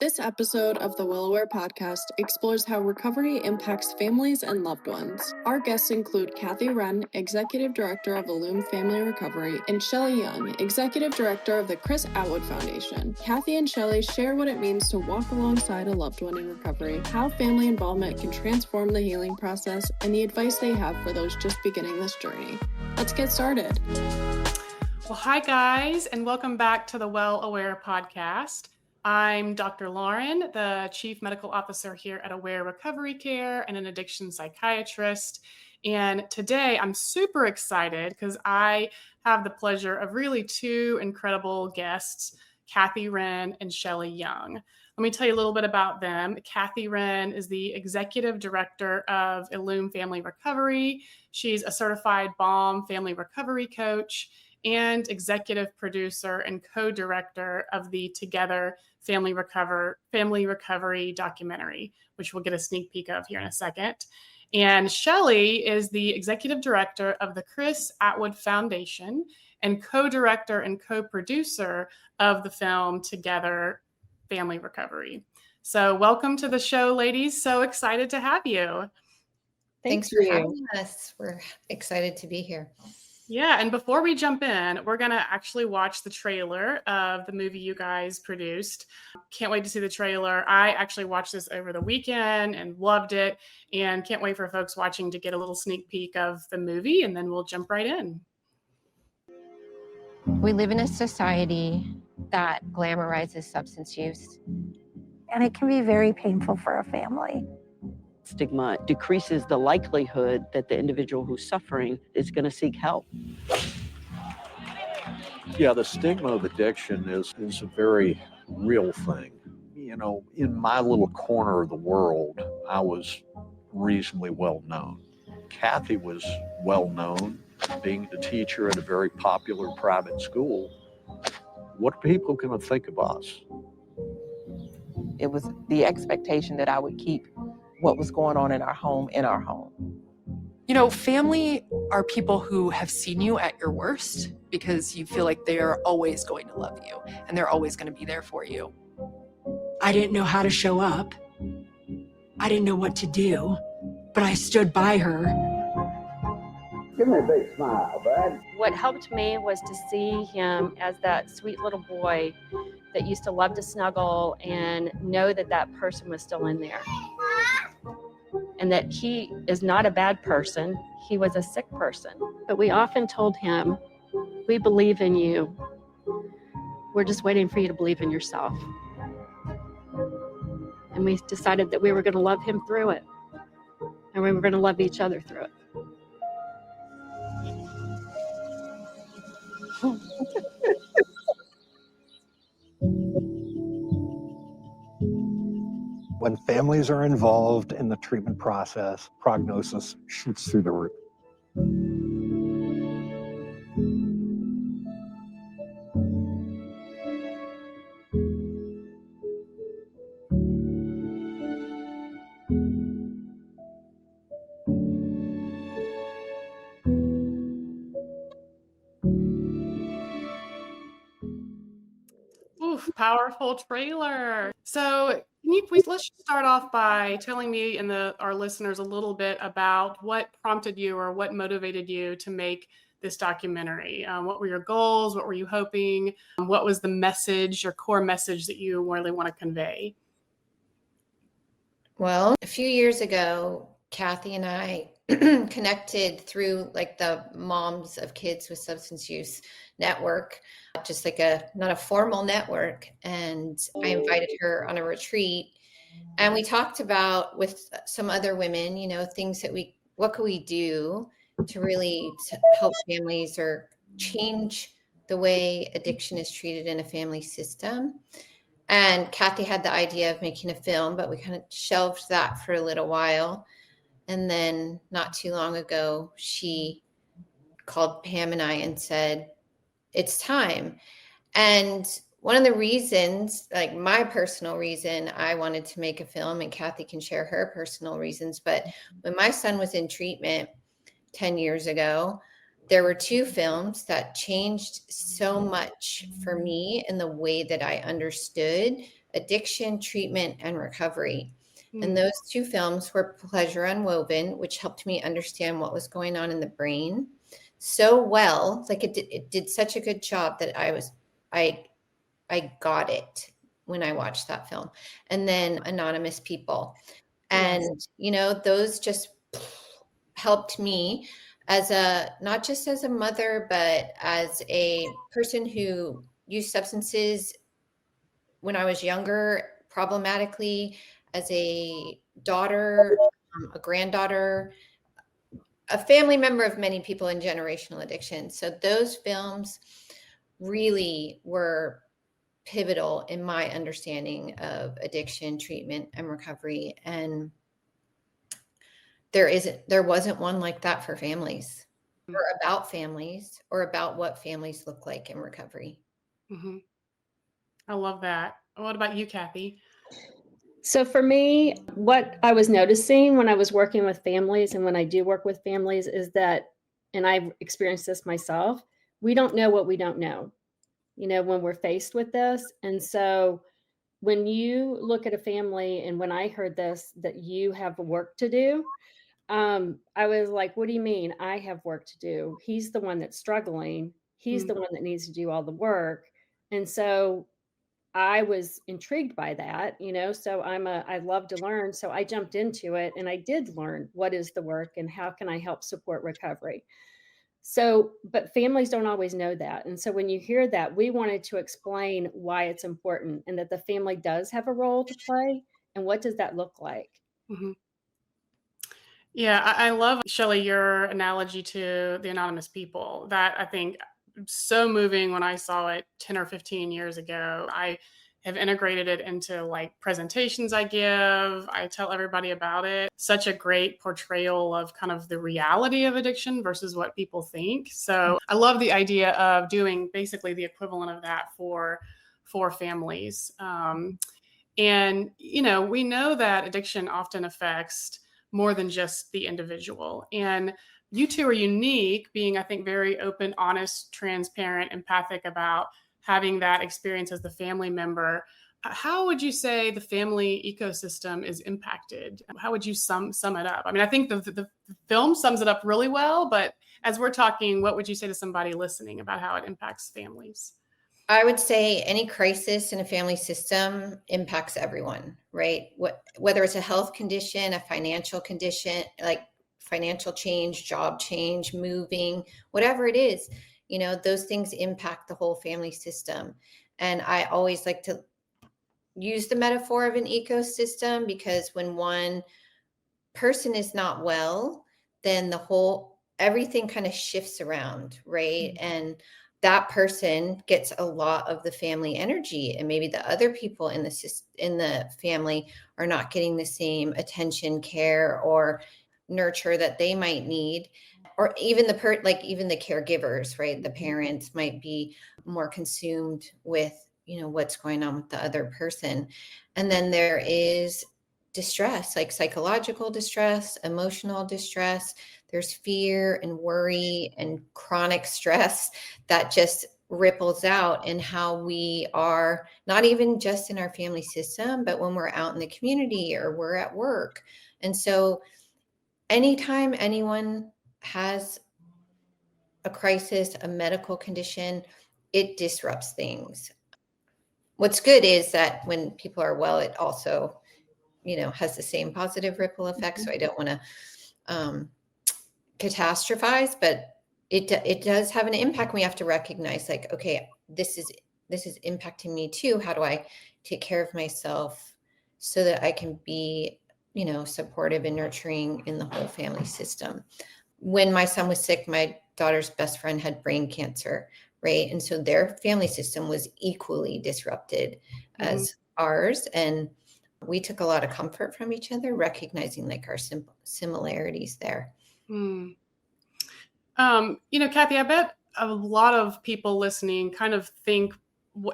This episode of the Well Aware podcast explores how recovery impacts families and loved ones. Our guests include Kathy Wrenn, Executive Director of Illume Family Recovery, and Shelly Young, Executive Director of the Chris Atwood Foundation. Kathy and Shelly share what it means to walk alongside a loved one in recovery, how family involvement can transform the healing process, and the advice they have for those just beginning this journey. Let's get started. Well, hi guys, and welcome back to the Well Aware podcast. I'm Dr. Lauren, the Chief Medical Officer here at Aware Recovery Care and an addiction psychiatrist. And today I'm super excited because I have the pleasure of really two incredible guests, Kathy Wrenn and Shelly Young. Let me tell you a little bit about them. Kathy Wrenn is the Executive Director of Illume Family Recovery. She's a certified BALM family recovery coach and executive producer and co-director of the Together Family Recovery documentary, which we'll get a sneak peek of here in a second. And Shelly is the executive director of the Chris Atwood Foundation and co-director and co-producer of the film Together Family Recovery. So welcome to the show, ladies. So excited to have you. Thanks for having us. We're excited to be here. Yeah, and before we jump in, we're going to actually watch the trailer of the movie you guys produced. Can't wait to see the trailer. I actually watched this over the weekend and loved it, and can't wait for folks watching to get a little sneak peek of the movie, and then we'll jump right in. We live in a society that glamorizes substance use. And it can be very painful for a family. Stigma decreases the likelihood that the individual who's suffering is going to seek help. Yeah, the stigma of addiction is a very real thing. You know, in my little corner of the world, I was reasonably well known. Kathy was well known, being the teacher at a very popular private school. What are people going to think of us? It was the expectation that I would keep what was going on in our home. You know, family are people who have seen you at your worst because you feel like they're always going to love you and they're always going to be there for you. I didn't know how to show up. I didn't know what to do, but I stood by her. Give me a big smile, bud. What helped me was to see him as that sweet little boy that used to love to snuggle and know that that person was still in there. And that he is not a bad person, he was a sick person. But we often told him, we believe in you. We're just waiting for you to believe in yourself. And we decided that we were going to love him through it. And we were going to love each other through it. When families are involved in the treatment process, prognosis shoots through the roof. Oof, powerful trailer. So can you please, let's start off by telling me and our listeners a little bit about what prompted you or what motivated you to make this documentary. What were your goals? What were you hoping? What was the message, your core message that you really want to convey? Well, a few years ago, Kathy and I connected through like the Moms of Kids with Substance Use network, just like not a formal network. And I invited her on a retreat and we talked about with some other women, you know, things that what could we do to really help families or change the way addiction is treated in a family system. And Kathy had the idea of making a film, but we kind of shelved that for a little while. And then not too long ago, she called Pam and I and said, it's time. And one of the reasons, like my personal reason, I wanted to make a film, and Kathy can share her personal reasons. But when my son was in treatment 10 years ago, there were two films that changed so much for me in the way that I understood Addiction, Treatment, and Recovery. Mm. And those two films were Pleasure Unwoven, which helped me understand what was going on in the brain so well. Like it did such a good job that I got it when I watched that film. And then Anonymous People. And, those just helped me as not just as a mother, but as a person who used substances when I was younger, problematically, as a daughter, a granddaughter, a family member of many people in generational addiction. So those films really were pivotal in my understanding of addiction, treatment, and recovery. And there wasn't one like that for families, or about families, or about what families look like in recovery. Mm-hmm. I love that. What about you, Kathy? So for me, what I was noticing when I was working with families, and when I do work with families, is that, and I've experienced this myself, we don't know what we don't know, when we're faced with this. And so when you look at a family, and when I heard this, that you have work to do, I was like, what do you mean I have work to do? He's the one that's struggling. He's the one that needs to do all the work. And so I was intrigued by that, so I love to learn. So I jumped into it, and I did learn what is the work and how can I help support recovery. So, but families don't always know that. And so when you hear that, we wanted to explain why it's important, and that the family does have a role to play. And what does that look like? Mm-hmm. Yeah, I love, Shelly, your analogy to the Anonymous People. That, I think, so moving when I saw it 10 or 15 years ago. I have integrated it into like presentations I give. I tell everybody about it. Such a great portrayal of kind of the reality of addiction versus what people think. So I love the idea of doing basically the equivalent of that for families. And, we know that addiction often affects more than just the individual. And you two are unique, being, I think, very open, honest, transparent, empathic about having that experience as the family member. How would you say the family ecosystem is impacted? How would you sum it up? I mean, I think the film sums it up really well, but as we're talking, what would you say to somebody listening about how it impacts families? I would say any crisis in a family system impacts everyone, right? Whether it's a health condition, a financial condition, like financial change, job change, moving, whatever it is, those things impact the whole family system. And I always like to use the metaphor of an ecosystem, because when one person is not well, then everything kind of shifts around, right? Mm-hmm. And that person gets a lot of the family energy, and maybe the other people in the family are not getting the same attention, care, or nurture that they might need. Or even even the caregivers, right? The parents might be more consumed with, what's going on with the other person. And then there is distress, like psychological distress, emotional distress. There's fear and worry and chronic stress that just ripples out in how we are, not even just in our family system, but when we're out in the community or we're at work. And so anytime anyone has a crisis, a medical condition, it disrupts things. What's good is that when people are well, it also, has the same positive ripple effect. So I don't want to catastrophize, but it does have an impact. We have to recognize, like, okay, this is impacting me too. How do I take care of myself so that I can be, supportive and nurturing in the whole family system? When my son was sick, my daughter's best friend had brain cancer, right? And so their family system was equally disrupted as ours. And we took a lot of comfort from each other, recognizing like our similarities there. Kathy, I bet a lot of people listening kind of think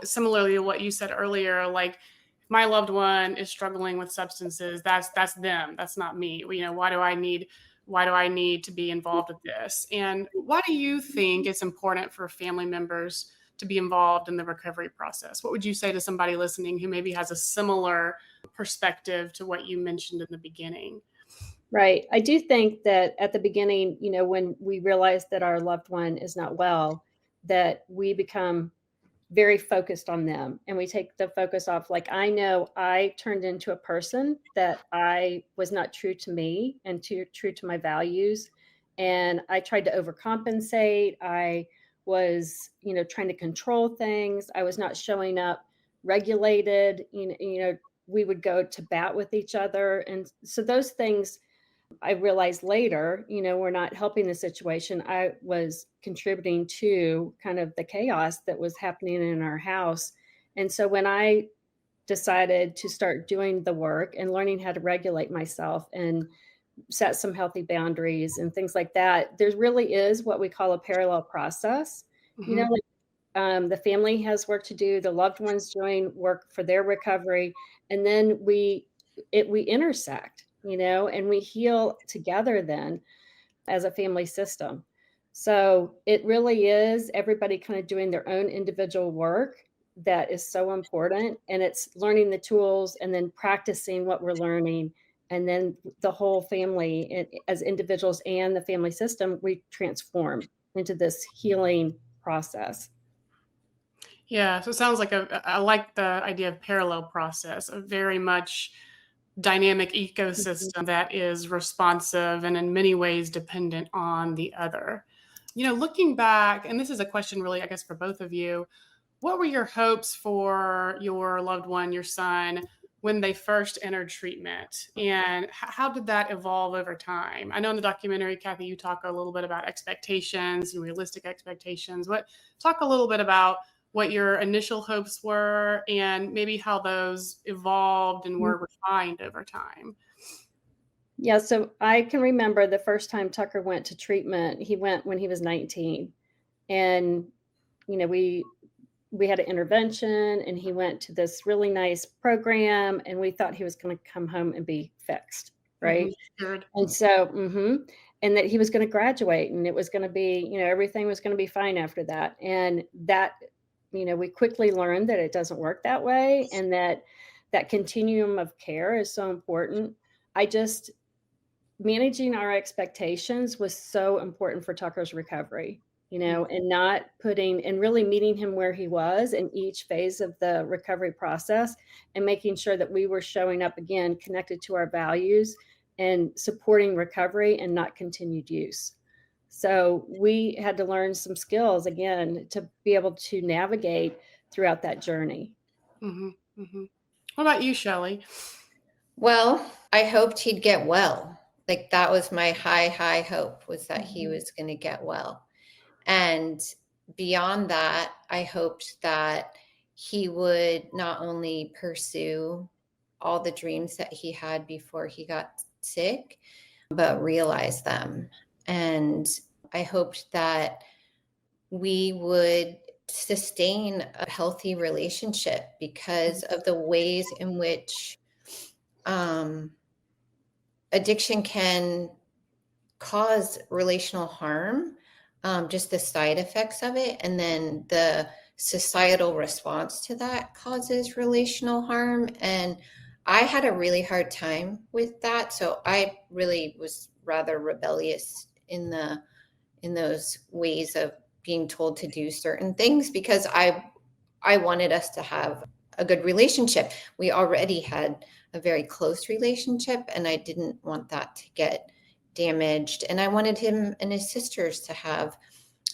similarly to what you said earlier, like, if my loved one is struggling with substances, that's them, that's not me. Why do I need to be involved with this? And why do you think it's important for family members to be involved in the recovery process? What would you say to somebody listening who maybe has a similar perspective to what you mentioned in the beginning? Right. I do think that at the beginning, when we realize that our loved one is not well, that we become very focused on them and we take the focus off. Like, I know I turned into a person that I was not true to me and true to my values. And I tried to overcompensate. I was, trying to control things. I was not showing up regulated. We would go to bat with each other. And so those things I realized later, were not helping the situation. I was contributing to kind of the chaos that was happening in our house. And so when I decided to start doing the work and learning how to regulate myself and set some healthy boundaries and things like that, there really is what we call a parallel process. The family has work to do, the loved ones doing work for their recovery, and then we intersect, and we heal together then as a family system. So it really is everybody kind of doing their own individual work that is so important. And it's learning the tools and then practicing what we're learning. And then the whole family, as individuals and the family system, we transform into this healing process. Yeah, so it sounds like I like the idea of parallel process, a very much dynamic ecosystem that is responsive and in many ways dependent on the other. Looking back, and this is a question really, I guess, for both of you, what were your hopes for your loved one, your son, when they first entered treatment? And how did that evolve over time? I know in the documentary, Kathy, you talk a little bit about expectations and realistic expectations. Talk a little bit about what your initial hopes were and maybe how those evolved and were refined over time. Yeah, so I can remember the first time Tucker went to treatment. He went when he was 19. And, we had an intervention and he went to this really nice program and we thought he was going to come home and be fixed. Right. Good. And so, and that he was going to graduate and it was going to be, everything was going to be fine after that. And that, we quickly learned that it doesn't work that way and that continuum of care is so important. Managing our expectations was so important for Tucker's recovery, and not putting and really meeting him where he was in each phase of the recovery process and making sure that we were showing up again, connected to our values and supporting recovery and not continued use. So we had to learn some skills again to be able to navigate throughout that journey. Mm-hmm. Mm-hmm. What about you, Shelly? Well, I hoped he'd get well. Like that was my high hope, was that he was going to get well. And beyond that, I hoped that he would not only pursue all the dreams that he had before he got sick, but realize them. And I hoped that we would sustain a healthy relationship because of the ways in which addiction can cause relational harm, just the side effects of it. And then the societal response to that causes relational harm. And I had a really hard time with that. So I really was rather rebellious in those ways of being told to do certain things because I wanted us to have a good relationship. We already had a very close relationship and I didn't want that to get damaged. And I wanted him and his sisters to have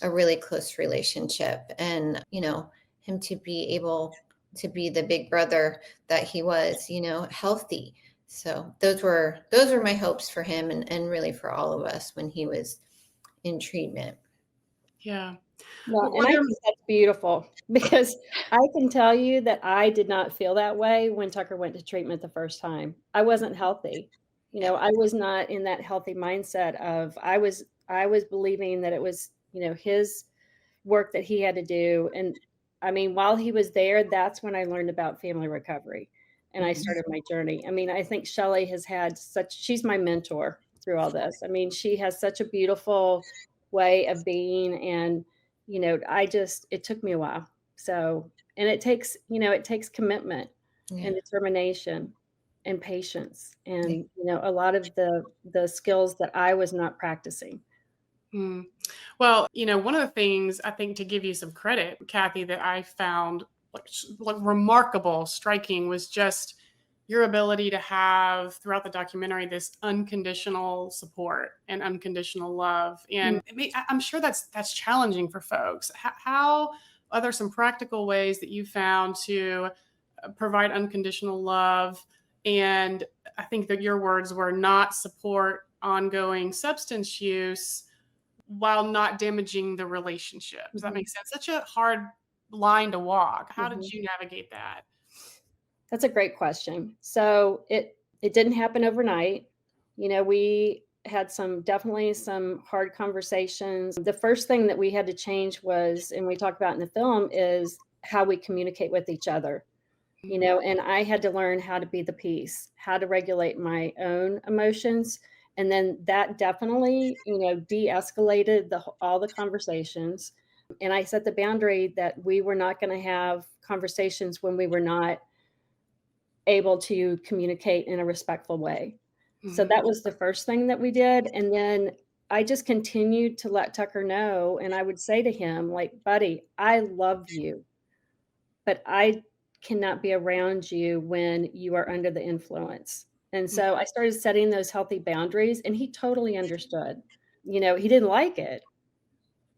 a really close relationship and, him to be able to be the big brother that he was, healthy. So those were my hopes for him and really for all of us when he was in treatment. Yeah. Well, and I think that's beautiful because I can tell you that I did not feel that way when Tucker went to treatment the first time. I wasn't healthy. I was not in that healthy mindset of I was believing that it was, his work that he had to do. And I mean, while he was there, that's when I learned about family recovery and I started my journey. I mean, I think Shelly has had she's my mentor through all this. I mean, she has such a beautiful way of being and it took me a while. So, and it takes, it takes commitment Yeah. and determination and patience and, a lot of the skills that I was not practicing. Well, one of the things I think, to give you some credit, Kathy, that I found like remarkable, striking, was just your ability to have throughout the documentary this unconditional support and unconditional love. And I'm sure that's challenging for folks. How are there some practical ways that you found to provide unconditional love? And I think that your words were not support ongoing substance use while not damaging the relationship. Does that make sense? Such a hard line to walk. How did you navigate that? That's a great question. So it didn't happen overnight. We had definitely some hard conversations. The first thing that we had to change was, and we talk about in the film, is how we communicate with each other. And I had to learn how to be the peace, how to regulate my own emotions. And then that definitely, de-escalated all the conversations. And I set the boundary that we were not going to have conversations when we were not able to communicate in a respectful way. So that was the first thing that we did. And then I just continued to let Tucker know. And I would say to him, like, buddy, I love you, but I cannot be around you when you are under the influence. And so I started setting those healthy boundaries, and he totally understood. He didn't like it,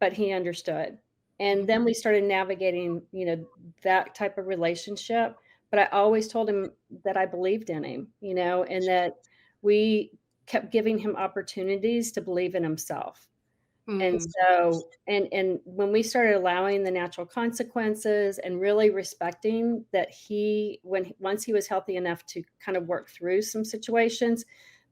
but he understood. And then we started navigating, that type of relationship. But I always told him that I believed in him, and that we kept giving him opportunities to believe in himself. And so, and when we started allowing the natural consequences and really respecting that once he was healthy enough to kind of work through some situations,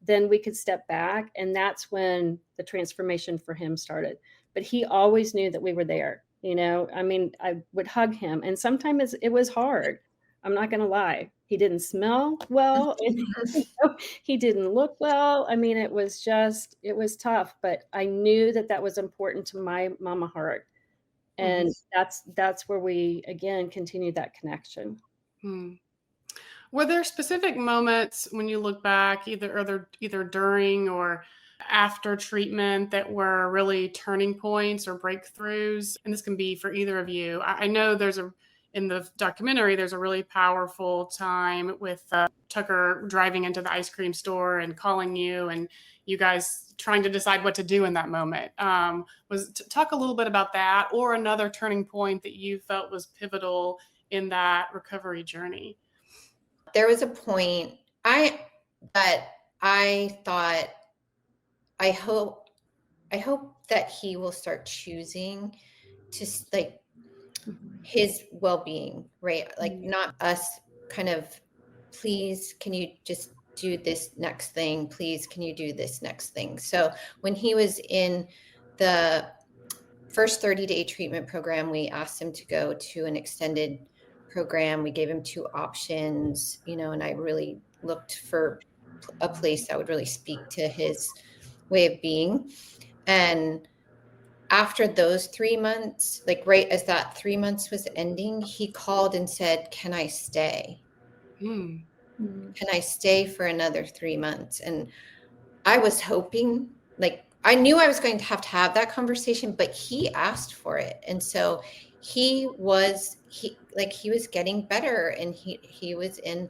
then we could step back. And that's when the transformation for him started. But he always knew that we were there. I would hug him, and sometimes it was hard. I'm not going to lie. He didn't smell well. He didn't look well. It was tough, but I knew that was important to my mama heart. And that's where we, again, continued that connection. Were there specific moments when you look back, either during or after treatment, that were really turning points or breakthroughs? And this can be for either of you. I know in the documentary, there's a really powerful time with Tucker driving into the ice cream store and calling you, and you guys trying to decide what to do in that moment. Talk a little bit about that, or another turning point that you felt was pivotal in that recovery journey. There was a point that I thought, I hope that he will start choosing to his well-being, right? Like, not us kind of, please, can you just do this next thing? Please, can you do this next thing? So when he was in the first 30-day treatment program, we asked him to go to an extended program. We gave him 2 options, and I really looked for a place that would really speak to his way of being. And after those 3 months, like right as that 3 months was ending, he called and said, can I stay? Can I stay for another 3 months? And I was hoping, I knew I was going to have that conversation, but he asked for it. And so he was getting better, and he was in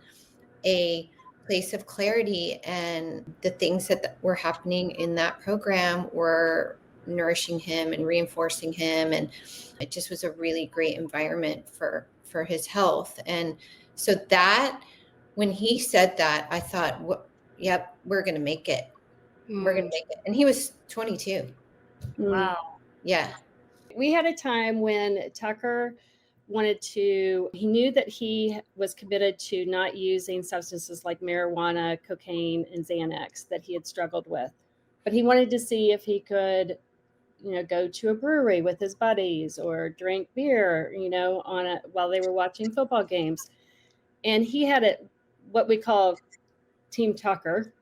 a place of clarity, and the things that were happening in that program were nourishing him and reinforcing him. And it just was a really great environment for his health. And so that, when he said that, I thought, yep, we're going to make it. We're going to make it. And he was 22. Wow. Yeah. We had a time when Tucker he knew that he was committed to not using substances like marijuana, cocaine, and Xanax that he had struggled with. But he wanted to see if he could, go to a brewery with his buddies or drink beer, while they were watching football games. And he had what we call Team Tucker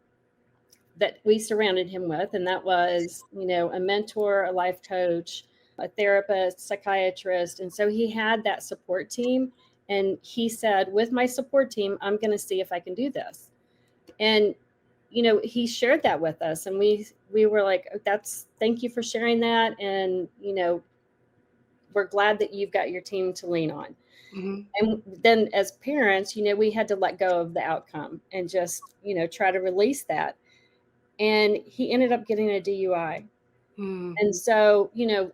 that we surrounded him with. And that was, a mentor, a life coach, a therapist, psychiatrist. And so he had that support team. And he said, with my support team, I'm going to see if I can do this. And, he shared that with us. And we were like, thank you for sharing that. And, we're glad that you've got your team to lean on. Mm-hmm. And then as parents, we had to let go of the outcome and just, try to release that. And he ended up getting a DUI. Mm. And so,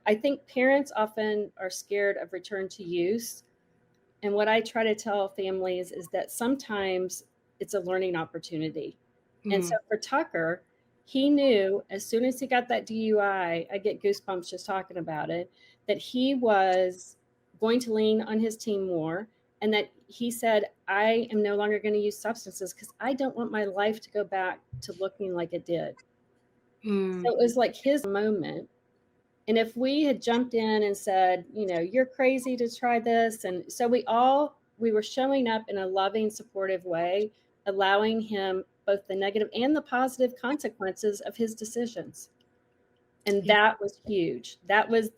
I think parents often are scared of return to use. And what I try to tell families is that sometimes it's a learning opportunity. And so for Tucker, he knew as soon as he got that DUI, I get goosebumps just talking about it, that he was going to lean on his team more. And that he said, I am no longer going to use substances because I don't want my life to go back to looking like it did. Mm. So it was like his moment. And if we had jumped in and said, you're crazy to try this. And so we were showing up in a loving, supportive way, allowing him both the negative and the positive consequences of his decisions. And that was huge. That was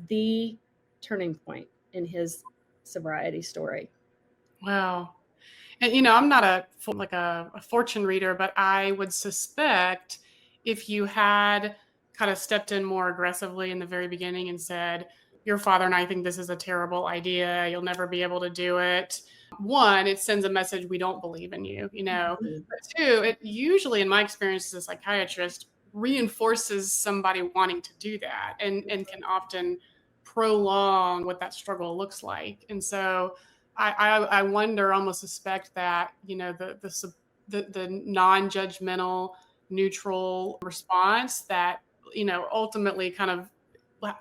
the turning point in his sobriety story. Wow. And, I'm not a fortune reader, but I would suspect if you had kind of stepped in more aggressively in the very beginning and said, your father and I think this is a terrible idea, you'll never be able to do it. One, it sends a message, we don't believe in you, Mm-hmm. But two, it usually, in my experience as a psychiatrist, reinforces somebody wanting to do that and can often prolong what that struggle looks like. And so I wonder, almost suspect that, the non-judgmental, neutral response that, ultimately kind of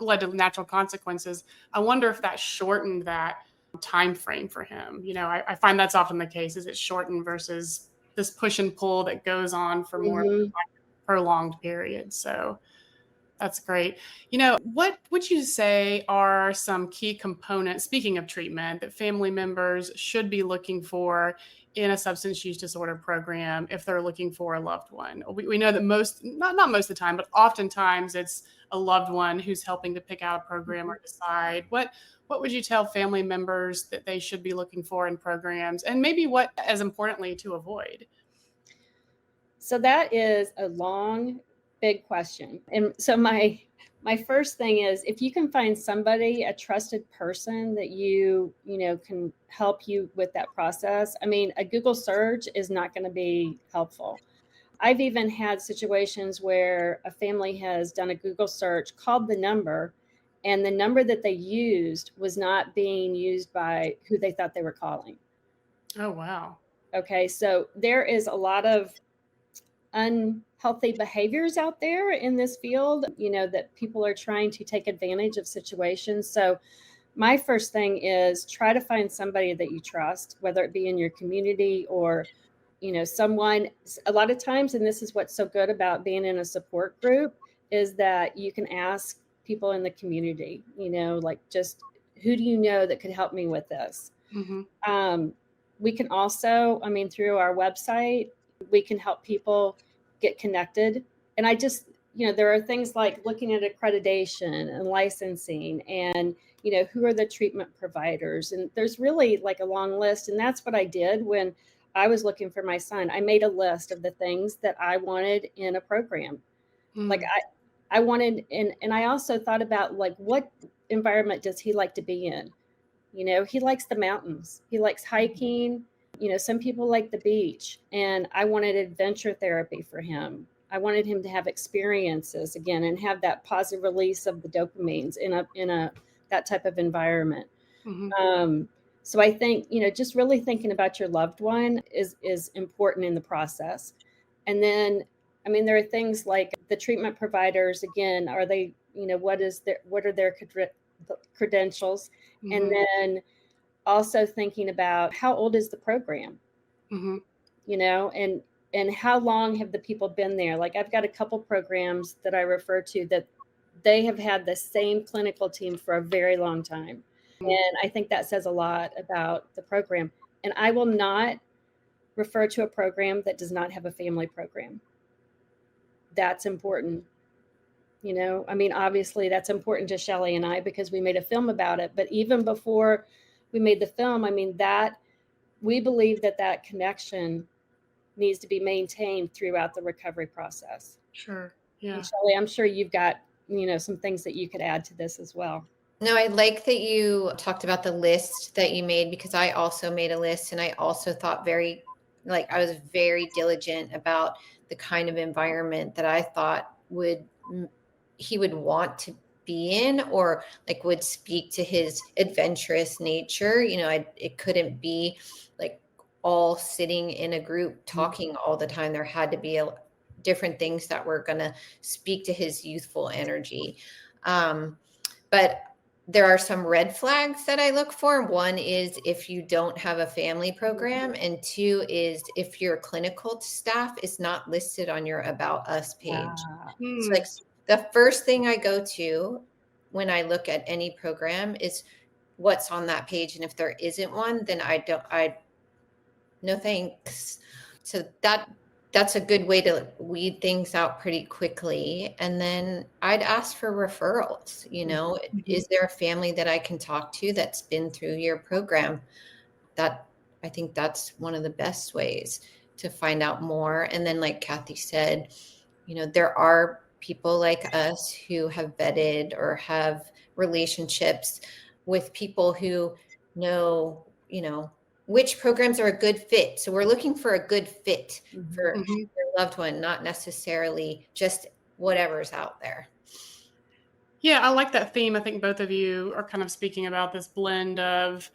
led to natural consequences. I wonder if that shortened that time frame for him. I find that's often the case, is it shortened versus this push and pull that goes on for more prolonged periods. So that's great. What would you say are some key components, speaking of treatment, that family members should be looking for in a substance use disorder program if they're looking for a loved one? We know that not most of the time, but oftentimes it's a loved one who's helping to pick out a program or decide. What would you tell family members that they should be looking for in programs, and maybe what, as importantly, to avoid? So that is a long, big question. And so my first thing is, if you can find somebody, a trusted person that you can help you with that process. I mean, a Google search is not going to be helpful. I've even had situations where a family has done a Google search, called the number, and the number that they used was not being used by who they thought they were calling. Oh, wow. Okay, so there is a lot of unhealthy behaviors out there in this field, that people are trying to take advantage of situations. So my first thing is try to find somebody that you trust, whether it be in your community or, someone. A lot of times, and this is what's so good about being in a support group, is that you can ask people in the community, like, just who do you know that could help me with this? Mm-hmm. We can also, through our website, we can help people get connected. And I just, there are things like looking at accreditation and licensing and, who are the treatment providers? And there's really like a long list. And that's what I did when I was looking for my son. I made a list of the things that I wanted in a program. Like I wanted, and I also thought about, like, what environment does he like to be in? He likes the mountains. He likes hiking. Some people like the beach, and I wanted adventure therapy for him. I wanted him to have experiences again and have that positive release of the dopamines in a that type of environment. Mm-hmm. So I think, just really thinking about your loved one is important in the process. And then, there are things like the treatment providers. Again, are they, what are their credentials? Mm-hmm. And then also thinking about how old is the program, mm-hmm. And how long have the people been there? Like, I've got a couple programs that I refer to that they have had the same clinical team for a very long time. And I think that says a lot about the program. And I will not refer to a program that does not have a family program. That's important. You know, I mean, obviously that's important to Shelly and I because we made a film about it. But even before we made the film, I mean, that we believe that that connection needs to be maintained throughout the recovery process. Sure. Yeah. And Shelly, I'm sure you've got, you know, some things that you could add to this as well. No, I like that you talked about the list that you made, because I also made a list, and I also thought I was very diligent about the kind of environment that I thought he would want to be in, or like would speak to his adventurous nature. You know, it couldn't be like all sitting in a group talking all the time. There had to be different things that were going to speak to his youthful energy. But there are some red flags that I look for. One is if you don't have a family program, and two is if your clinical staff is not listed on your About Us page. So like the first thing I go to when I look at any program is what's on that page. And if there isn't one, then no thanks. So that's a good way to weed things out pretty quickly. And then I'd ask for referrals. You know, is there a family that I can talk to that's been through your program? I think that's one of the best ways to find out more. And then, like Kathy said, you know, there are people like us who have vetted or have relationships with people who know, you know, which programs are a good fit. So we're looking for a good fit for your loved one, not necessarily just whatever's out there. Yeah, I like that theme. I think both of you are kind of speaking about this blend of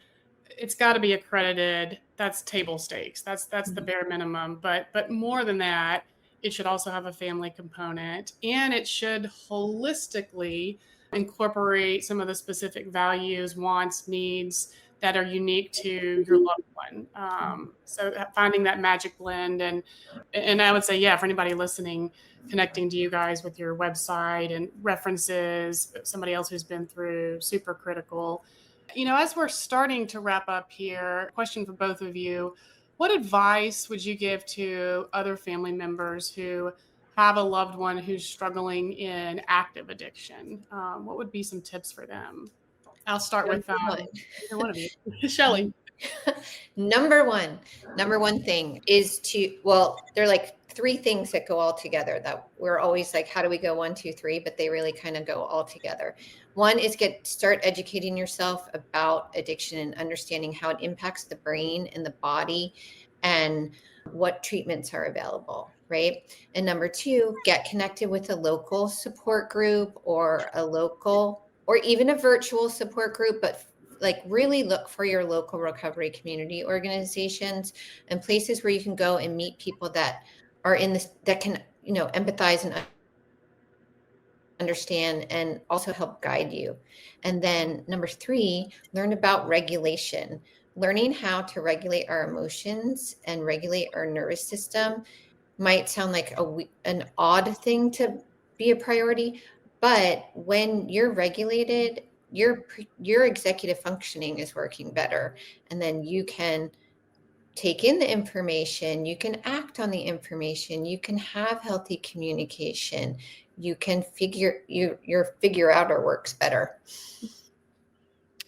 it's got to be accredited. That's table stakes. That's the bare minimum. But more than that, it should also have a family component, and it should holistically incorporate some of the specific values, wants, needs that are unique to your loved one. So finding that magic blend, and I would say, yeah, for anybody listening, connecting to you guys with your website and references, somebody else who's been through, super critical. You know, as we're starting to wrap up here, question for both of you. What advice would you give to other family members who have a loved one who's struggling in active addiction? What would be some tips for them? I'll start with either one of you. Shelly. Number one thing is they're like three things that go all together that we're always like, how do we go 1, 2, 3? But they really kind of go all together. One is start educating yourself about addiction and understanding how it impacts the brain and the body and what treatments are available, right? And number two, get connected with a local support group or even a virtual support group, but like really look for your local recovery community organizations and places where you can go and meet people that are in this, that can, you know, empathize and understand and also help guide you. And then number three, learn about regulation. Learning how to regulate our emotions and regulate our nervous system might sound like an odd thing to be a priority, but when you're regulated, your executive functioning is working better, and then you can take in the information, you can act on the information, you can have healthy communication, you can your figure outer works better.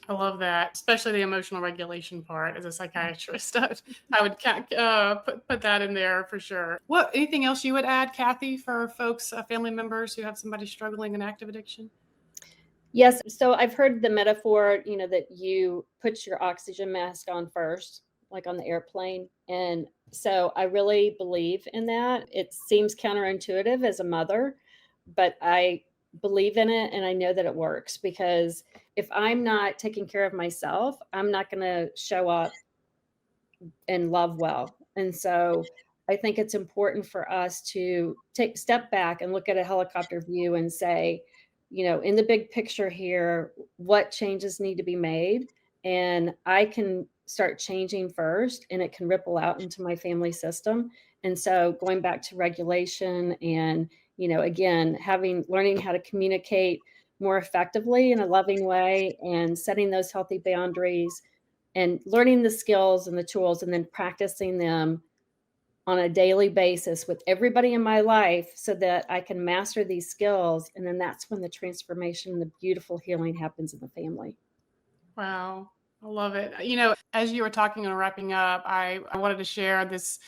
I love that, especially the emotional regulation part. As a psychiatrist, I would put that in there for sure. Anything else you would add, Kathy, for folks, family members who have somebody struggling in active addiction? Yes. So I've heard the metaphor, you know, that you put your oxygen mask on first, like on the airplane. And so I really believe in that. It seems counterintuitive as a mother, but I believe in it and I know that it works, because if I'm not taking care of myself, I'm not going to show up and love well. And so I think it's important for us to take a step back and look at a helicopter view and say, you know, in the big picture here, what changes need to be made? And I can start changing first, and it can ripple out into my family system. And so going back to regulation and, you know, again, learning how to communicate more effectively in a loving way and setting those healthy boundaries and learning the skills and the tools and then practicing them on a daily basis with everybody in my life so that I can master these skills. And then that's when the transformation, the beautiful healing happens in the family. Wow. I love it. As you were talking and wrapping up, I wanted to share this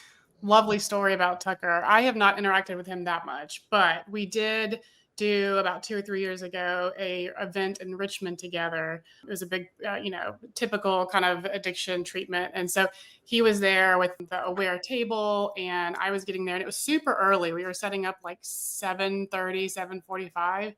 lovely story about Tucker. I have not interacted with him that much, but we did do about 2 or 3 years ago a event in Richmond together. It was a big, typical kind of addiction treatment. And so he was there with the Aware table, and I was getting there, and it was super early. We were setting up like 7:30, 7:45.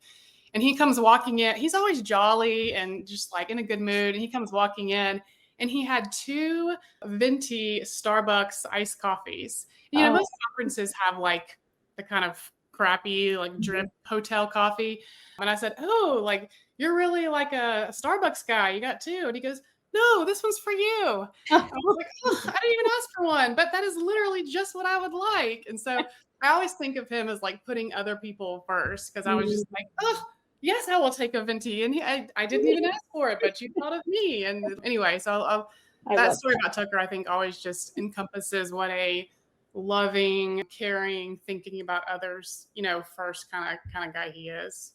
And he comes walking in. He's always jolly and just like in a good mood. And he comes walking in, and he had 2 venti Starbucks iced coffees. Most conferences have like the kind of crappy, like drip hotel coffee. And I said, "Oh, like you're really like a Starbucks guy. You got 2." And he goes, "No, this one's for you." I was like, "Oh, I didn't even ask for one, but that is literally just what I would like." And so I always think of him as like putting other people first, because I was just like, "Oh, yes, I will take a venti." And I didn't even ask for it, but you thought of me. And anyway, so that story about Tucker, I think, always just encompasses what a loving, caring, thinking about others, first kind of guy he is.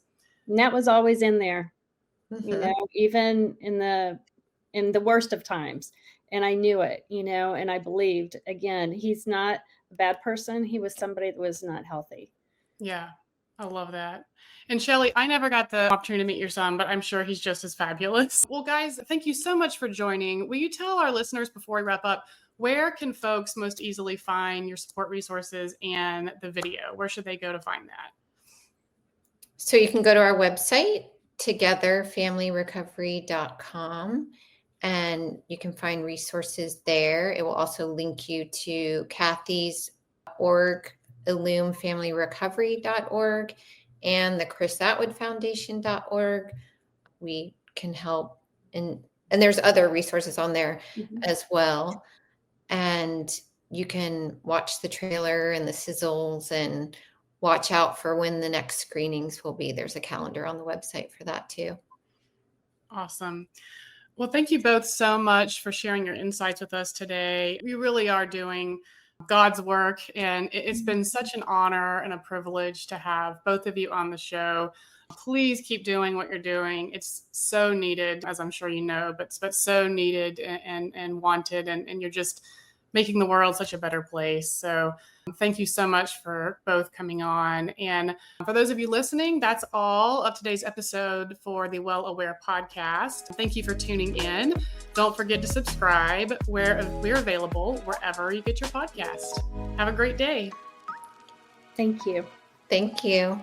And that was always in there, even in the worst of times. And I knew it, and I believed, again, he's not a bad person. He was somebody that was not healthy. Yeah. I love that. And Shelly, I never got the opportunity to meet your son, but I'm sure he's just as fabulous. Well, guys, thank you so much for joining. Will you tell our listeners before we wrap up, where can folks most easily find your support resources and the video? Where should they go to find that? So you can go to our website, togetherfamilyrecovery.com, and you can find resources there. It will also link you to Kathy's org, illumefamilyrecovery.org, and the Chris Atwood Foundation.org. We can help, and there's other resources on there as well. And you can watch the trailer and the sizzles and watch out for when the next screenings will be. There's a calendar on the website for that too. Awesome. Well, thank you both so much for sharing your insights with us today. We really are doing God's work, and it's been such an honor and a privilege to have both of you on the show. Please keep doing what you're doing. It's so needed, as I'm sure you know, but so needed and wanted, and you're just making the world such a better place. So thank you so much for both coming on. And for those of you listening, that's all of today's episode for the Well Aware podcast. Thank you for tuning in. Don't forget to subscribe where we're available, wherever you get your podcast. Have a great day. Thank you. Thank you.